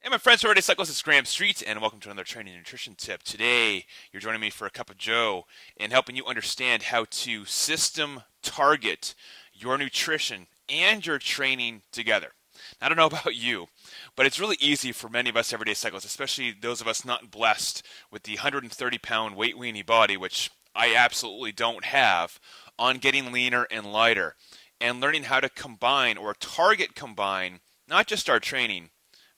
Hey, my friends, everyday cyclists, it's Graham Street, and welcome to another training and nutrition tip. Today, you're joining me for a cup of Joe and helping you understand how to system target your nutrition and your training together. I don't know about you, but it's really easy for many of us everyday cyclists, especially those of us not blessed with the 130-pound weight weenie body, which I absolutely don't have, on getting leaner and lighter and learning how to combine or target combine not just our training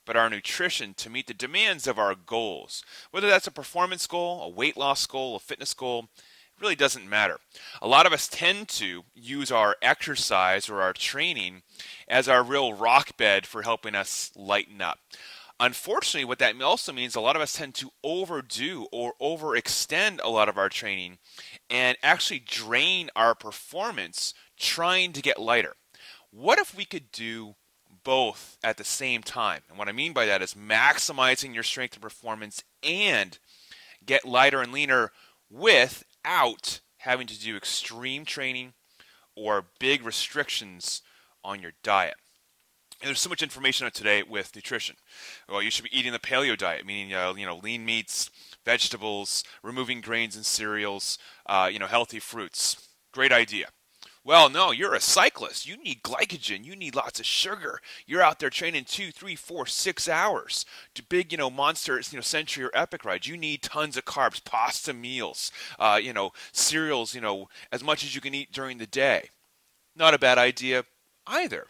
but our nutrition to meet the demands of our goals. Whether that's a performance goal, a weight loss goal, a fitness goal, it really doesn't matter. A lot of us tend to use our exercise or our training as our real rock bed for helping us lighten up. Unfortunately, what that also means, a lot of us tend to overdo or overextend a lot of our training and actually drain our performance trying to get lighter. What if we could do both at the same time? And what I mean by that is maximizing your strength and performance and get lighter and leaner without having to do extreme training or big restrictions on your diet. And there's so much information on today with nutrition. Well, you should be eating the paleo diet, meaning lean meats, vegetables, removing grains and cereals, healthy fruits. Great idea. Well, no, you're a cyclist. You need glycogen. You need lots of sugar. You're out there training 2, 3, 4, 6 hours to big, monster, century or epic rides. You need tons of carbs, pasta meals, cereals, as much as you can eat during the day. Not a bad idea either.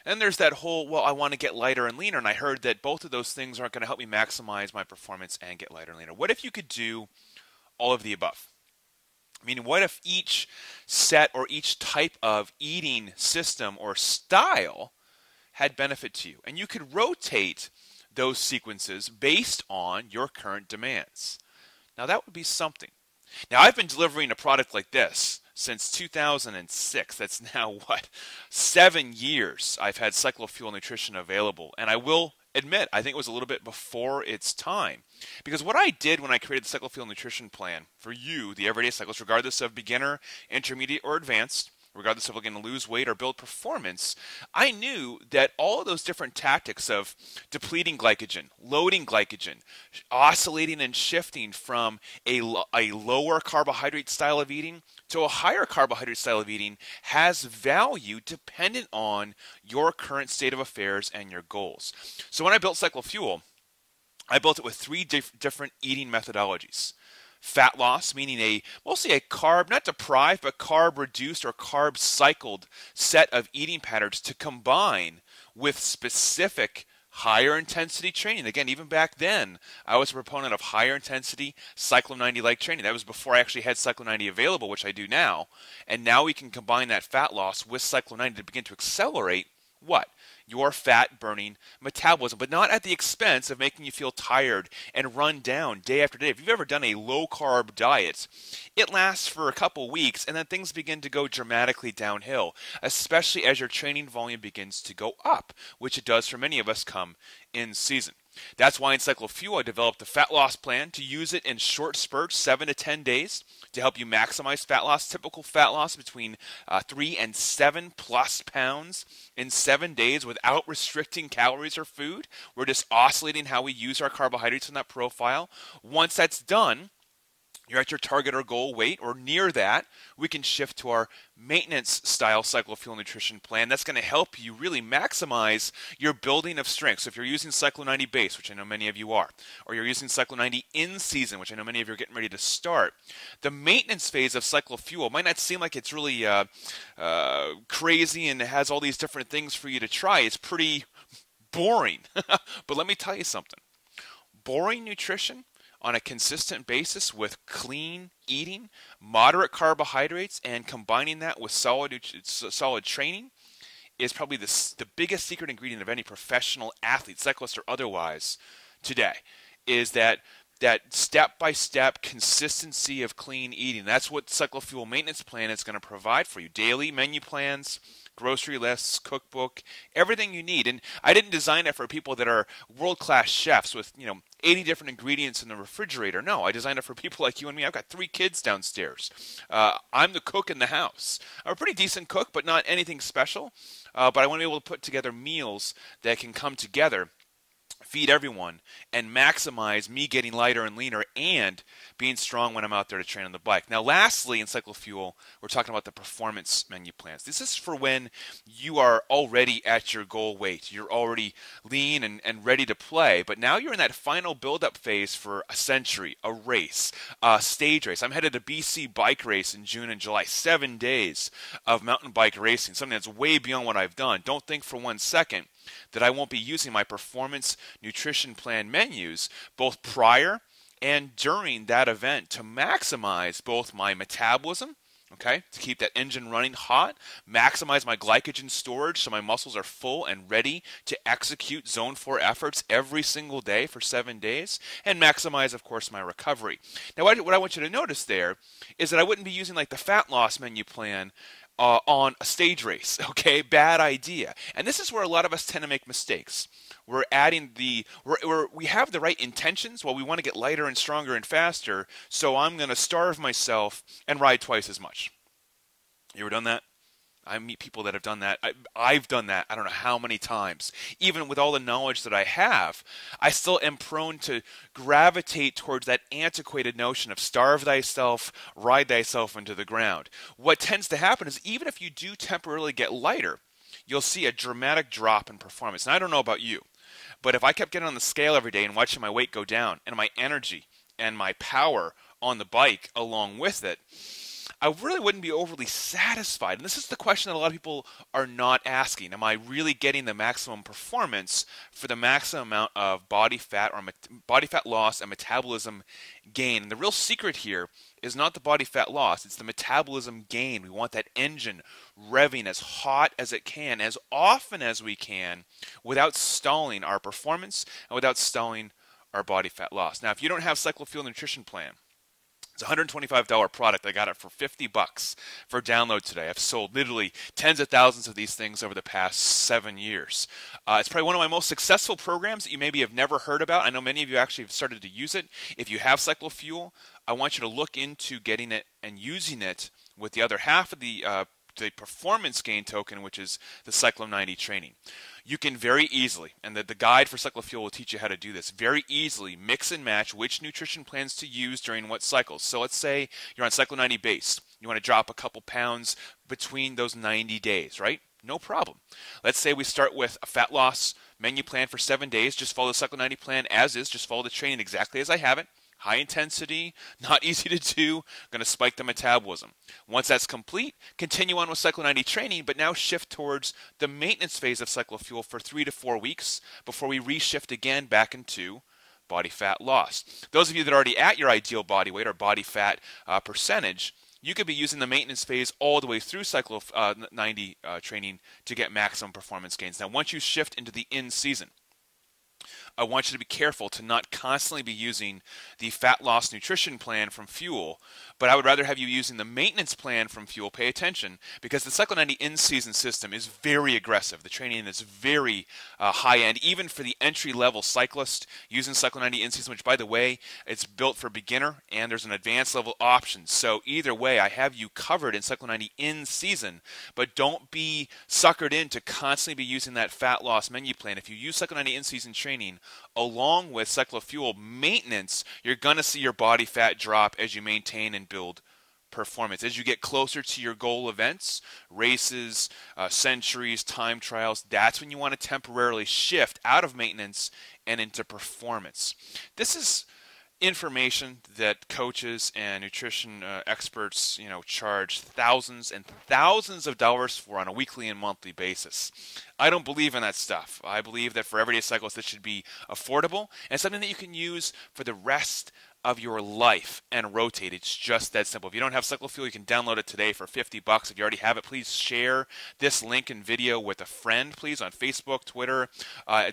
And there's that whole, well, I want to get lighter and leaner, and I heard that both of those things aren't going to help me maximize my performance and get lighter and leaner. What if you could do all of the above? Meaning, what if each set or each type of eating system or style had benefit to you? And you could rotate those sequences based on your current demands. Now, that would be something. Now, I've been delivering a product like this since 2006. That's now, 7 years I've had Cyclo-FUEL nutrition available. And I will admit, I think it was a little bit before its time. Because what I did when I created the Cyclo-FUEL nutrition plan for you, the everyday cyclist, regardless of beginner, intermediate, or advanced, regardless if we're going to lose weight or build performance, I knew that all of those different tactics of depleting glycogen, loading glycogen, oscillating and shifting from a lower carbohydrate style of eating to a higher carbohydrate style of eating has value dependent on your current state of affairs and your goals. So when I built Cyclo-FUEL, I built it with three different eating methodologies. Fat loss, meaning mostly a carb, not deprived, but carb reduced or carb cycled set of eating patterns to combine with specific higher intensity training. Again, even back then, I was a proponent of higher intensity CYCLO90 like training. That was before I actually had CYCLO90 available, which I do now. And now we can combine that fat loss with CYCLO90 to begin to accelerate what? Your fat burning metabolism, but not at the expense of making you feel tired and run down day after day. If you've ever done a low carb diet, it lasts for a couple weeks and then things begin to go dramatically downhill, especially as your training volume begins to go up, which it does for many of us come in season. That's why in Cyclo-FUEL I developed a fat loss plan to use it in short spurts, 7 to 10 days, to help you maximize fat loss. Typical fat loss between 3 and 7 plus pounds in 7 days without restricting calories or food. We're just oscillating how we use our carbohydrates in that profile. Once that's done, you're at your target or goal weight or near that, we can shift to our maintenance style Cyclo-FUEL nutrition plan. That's going to help you really maximize your building of strength. So if you're using Cyclo-90 base, which I know many of you are, or you're using Cyclo-90 in season, which I know many of you are getting ready to start, the maintenance phase of Cyclo-FUEL might not seem like it's really crazy and it has all these different things for you to try. It's pretty boring. But let me tell you something. Boring nutrition on a consistent basis with clean eating, moderate carbohydrates, and combining that with solid training is probably the biggest secret ingredient of any professional athlete, cyclist or otherwise, today, is that step-by-step consistency of clean eating. That's what Cyclo-FUEL maintenance plan is going to provide for you. Daily menu plans, grocery lists, cookbook, everything you need. And I didn't design it for people that are world-class chefs with, 80 different ingredients in the refrigerator. No, I designed it for people like you and me. I've got 3 kids downstairs. I'm the cook in the house. I'm a pretty decent cook, but not anything special. But I want to be able to put together meals that can come together feed everyone, and maximize me getting lighter and leaner and being strong when I'm out there to train on the bike. Now, lastly, in CycloFuel, we're talking about the performance menu plans. This is for when you are already at your goal weight. You're already lean and ready to play, but now you're in that final build-up phase for a century, a race, a stage race. I'm headed to BC bike race in June and July, 7 days of mountain bike racing, something that's way beyond what I've done. Don't think for 1 second that I won't be using my performance nutrition plan menus both prior and during that event to maximize both my metabolism, okay, to keep that engine running hot, maximize my glycogen storage so my muscles are full and ready to execute zone 4 efforts every single day for 7 days, and maximize, of course, my recovery. Now, what I want you to notice there is that I wouldn't be using like the fat loss menu plan on a stage race, okay? Bad idea. And this is where a lot of us tend to make mistakes. We're adding we have the right intentions. Well, we want to get lighter and stronger and faster, so I'm going to starve myself and ride twice as much. You ever done that? I meet people that have done that. I've done that I don't know how many times. Even with all the knowledge that I have, I still am prone to gravitate towards that antiquated notion of starve thyself, ride thyself into the ground. What tends to happen is even if you do temporarily get lighter, you'll see a dramatic drop in performance. And I don't know about you, but if I kept getting on the scale every day and watching my weight go down and my energy and my power on the bike along with it, I really wouldn't be overly satisfied. And this is the question that a lot of people are not asking. Am I really getting the maximum performance for the maximum amount of body fat or body fat loss and metabolism gain? And the real secret here is not the body fat loss, it's the metabolism gain. We want that engine revving as hot as it can, as often as we can, without stalling our performance and without stalling our body fat loss. Now, if you don't have CycloFuel Nutrition Plan, it's a $125 product. I got it for $50 for download today. I've sold literally tens of thousands of these things over the past 7 years. It's probably one of my most successful programs that you maybe have never heard about. I know many of you actually have started to use it. If you have CycloFuel, I want you to look into getting it and using it with the other half of the performance gain token, which is the CYCLO90 Training. You can very easily, and the guide for CycloFuel will teach you how to do this, very easily mix and match which nutrition plans to use during what cycles. So let's say you're on CyCLO90 base. You want to drop a couple pounds between those 90 days, right? No problem. Let's say we start with a fat loss menu plan for 7 days. Just follow the CycLO90 plan as is. Just follow the training exactly as I have it. High intensity, not easy to do, going to spike the metabolism. Once that's complete, continue on with CycLO90 Training, but now shift towards the maintenance phase of CycloFuel for 3 to 4 weeks before we reshift again back into body fat loss. Those of you that are already at your ideal body weight or body fat percentage, you could be using the maintenance phase all the way through Cyclo90 Training to get maximum performance gains. Now, once you shift into the in-season, I want you to be careful to not constantly be using the fat loss nutrition plan from Fuel, but I would rather have you using the maintenance plan from Fuel. Pay attention, because the CycLo90 in-season system is very aggressive. The training is very high-end, even for the entry-level cyclist using CycLo90 in-season, which, by the way, it's built for beginner, and there's an advanced level option. So either way, I have you covered in CycLo90 in-season, but don't be suckered into constantly be using that fat loss menu plan. If you use CycLo90 in-season training along with CycloFuel maintenance, you're going to see your body fat drop as you maintain and build performance. As you get closer to your goal events, races, centuries, time trials, that's when you want to temporarily shift out of maintenance and into performance. This is information that coaches and nutrition experts, charge thousands and thousands of dollars for on a weekly and monthly basis. I don't believe in that stuff. I believe that for everyday cyclists, this should be affordable and something that you can use for the rest of your life and rotate. It's just that simple. If you don't have CycloFuel, you can download it today for $50. If you already have it, please share this link and video with a friend, please, on Facebook, Twitter.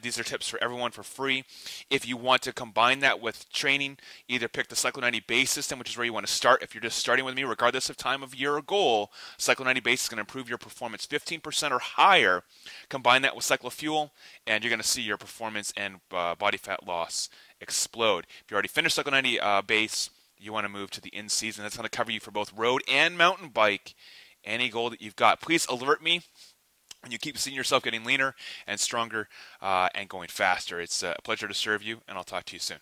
These are tips for everyone for free. If you want to combine that with training, either pick the CycLo90 base system, which is where you want to start. If you're just starting with me, regardless of time of year or goal, CycLo90 base is going to improve your performance 15% or higher. Combine that with CycloFuel, and you're going to see your performance and body fat loss explode. If you already finished CycLo90 base, you want to move to the in-season. That's going to cover you for both road and mountain bike, any goal that you've got. Please alert me and you keep seeing yourself getting leaner and stronger and going faster. It's a pleasure to serve you, and I'll talk to you soon.